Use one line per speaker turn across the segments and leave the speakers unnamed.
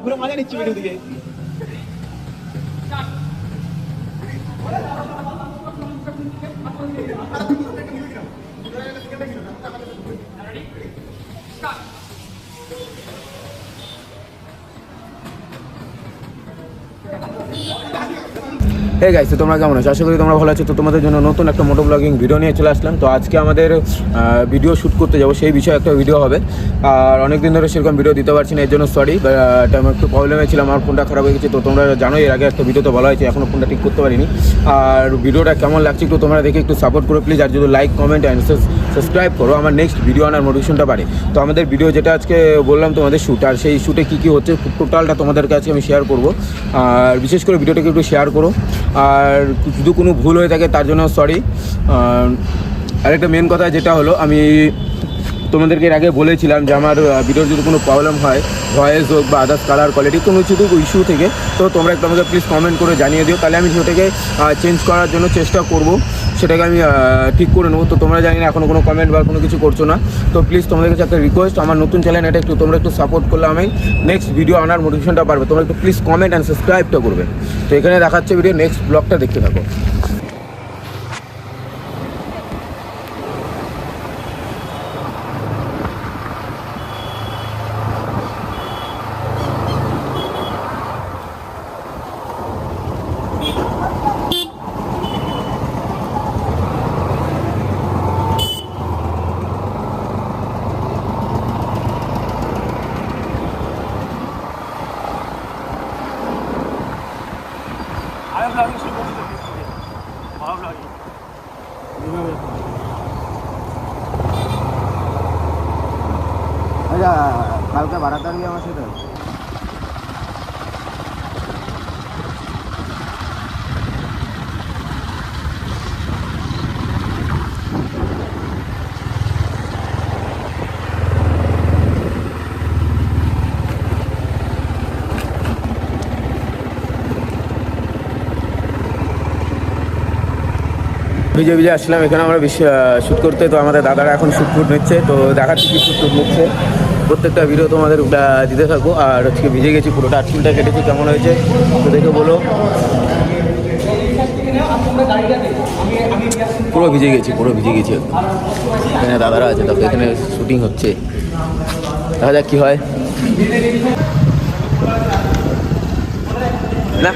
পুরো মজা নিচ্ছি ভিডিও দিকে।
হে গাইস, তো তোমরা কেমন আছো? আশা করি তোমরা ভালো আছো। তো তোমাদের জন্য নতুন একটা মোটো ব্লগিং ভিডিও নিয়ে চলে আসলাম। তো আজকে আমাদের ভিডিও শ্যুট করতে যাবো, সেই বিষয়ে একটা ভিডিও হবে। আর অনেক দিন ধরে সেরকম ভিডিও দিতে পারছি না, এর জন্য সরি। আমি একটু প্রবলেমে ছিলাম, আমার ফোনটা খারাপ হয়ে গেছে। তো তোমরা জানোই এর আগে একটা ভিডিওতে বলা হয়েছে, এখনও ফোনটা ঠিক করতে পারিনি। আর ভিডিওটা কেমন লাগছে একটু তোমরা দেখে একটু সাপোর্ট করো প্লিজ। আর যদি লাইক, কমেন্ট অ্যান্ড সাবস্ক্রাইব করো, আমার নেক্সট ভিডিও আনার মোটিভেশনটা পারে। তো আমাদের ভিডিও যেটা আজকে বললাম তোমাদের শ্যুট, আর সেই শ্যুটে কী কী হচ্ছে টোটালটা তোমাদের কাছে আমি শেয়ার করবো। আর বিশেষ করে ভিডিওটাকে একটু শেয়ার করো। আর যদি কোনো ভুল হয়ে থাকে তার জন্য সরি। আরেকটা মেন কথা যেটা হলো, আমি তোমাদেরকে এর আগে বলেছিলাম যে আমার ভিডিওর যদি কোনো প্রবলেম হয়, ভয়েস হোক বা আদার্স কালার কোয়ালিটি কোনো কিছু ইস্যু থেকে, তো তোমরা একটু আমাকে প্লিজ কমেন্ট করে জানিয়ে দিও, তাহলে আমি সেটাকে চেঞ্জ করার জন্য চেষ্টা করব, সেটাকে আমি ঠিক করে নেবো। তো তোমরা জানি না এখনও কোনো কমেন্ট বা কোনো কিছু করছো না, তো প্লিজ তোমাদের কাছে একটা রিকোয়েস্ট, আমার নতুন চ্যানেল এটা একটু তোমরা একটু সাপোর্ট করলে আমি নেক্সট ভিডিও আনার মোটিভেশনটা পারবে। তোমরা একটু প্লিজ কমেন্ট অ্যান্ড সাবস্ক্রাইবটা করবে। তো এখানে দেখাচ্ছে ভিডিও, নেক্সট ব্লগটা দেখতে থাকো। আচ্ছা, কালকে বাড়াতে পারবি আমার সাথে? ভিজে ভিজে আসলাম এখানে আমরা শ্যুট করতে। তো আমাদের দাদারা এখন শ্যুট নিচ্ছে, তো দেখাচ্ছি কি শ্যুট নিচ্ছে। প্রত্যেকটা ভিডিও তোমাদের দিতে থাকো। আর আজকে ভিজে গেছি পুরোটা, চুলটা কেটেছি, কেমন হয়েছে তো দেখে বলো। পুরো ভিজে গেছি এখানে দাদারা আছে, তারপরে এখানে শ্যুটিং হচ্ছে, দেখা যাক কী হয়। না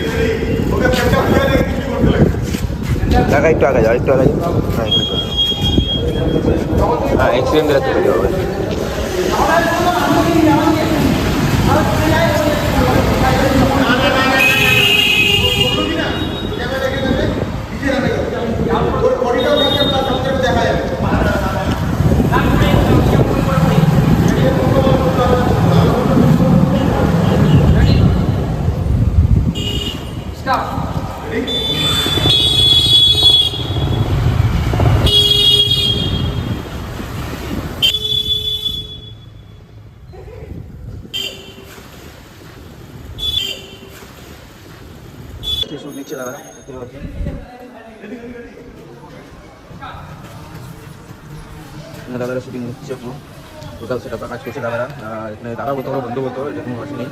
দেখা একটু আগে যাও, একটু আগে যাও। হ্যাঁ, অ্যাক্সিডেন্ট দিলে চলে যাবে। শ্যুট নিচ্ছে দাদা, দাদারা শুটিং হচ্ছে, টোটাল সেটা কাজ করছে দাদারা। এখানে দাদা বলতে পারো, বন্ধু বলতে পারো, এরকম আসে নেই।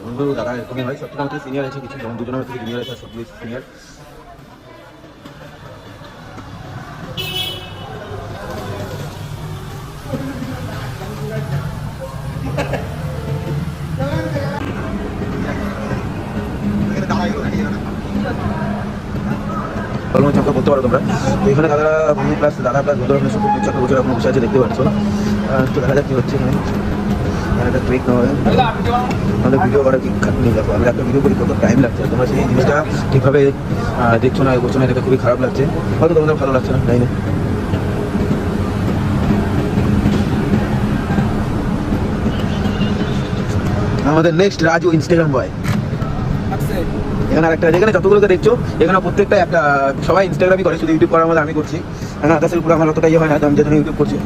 বন্ধু দাদা এরকমই হয়, সবথেকে আমাদের সিনিয়র আছে কিছু, যেমন দুজনের থেকে জুনিয়র আছে, সবগুলো সিনিয়র। কলম চাপা করতে পারো তোমরা। তো এখানে দাদা প্লাস বন্ধু সব কিছু একটা বছর এখন বসে আছে, দেখতে পাচ্ছ। তো দেখা যাক কী হচ্ছে এখানে। একটা ট্রিক নেওয়া হয়, আমাদের ভিডিও করার কি খাটনি। দেখো আমরা একটা ভিডিও করি, কত টাইম লাগছে, তোমরা সেই জিনিসটা ঠিকভাবে দেখছো না, করছো না, এটা খুবই খারাপ লাগছে। হয়তো তোমাদের ভালো লাগছে না, তাই না? আমাদের নেক্সট রাজু ইনস্টাগ্রাম বয়। এখানে আরেকটা, যেখানে যতগুলোকে দেখছো এখানে প্রত্যেকটা একটা, সবাই ইনস্টাগ্রামই করে, শুধু ইউটিউব করার মধ্যে আমি করছি। হ্যাঁ, তাছাড়া পুরো আমার অতটা ইয়ে হয় না, আমি যে জন্য ইউটিউব করছি।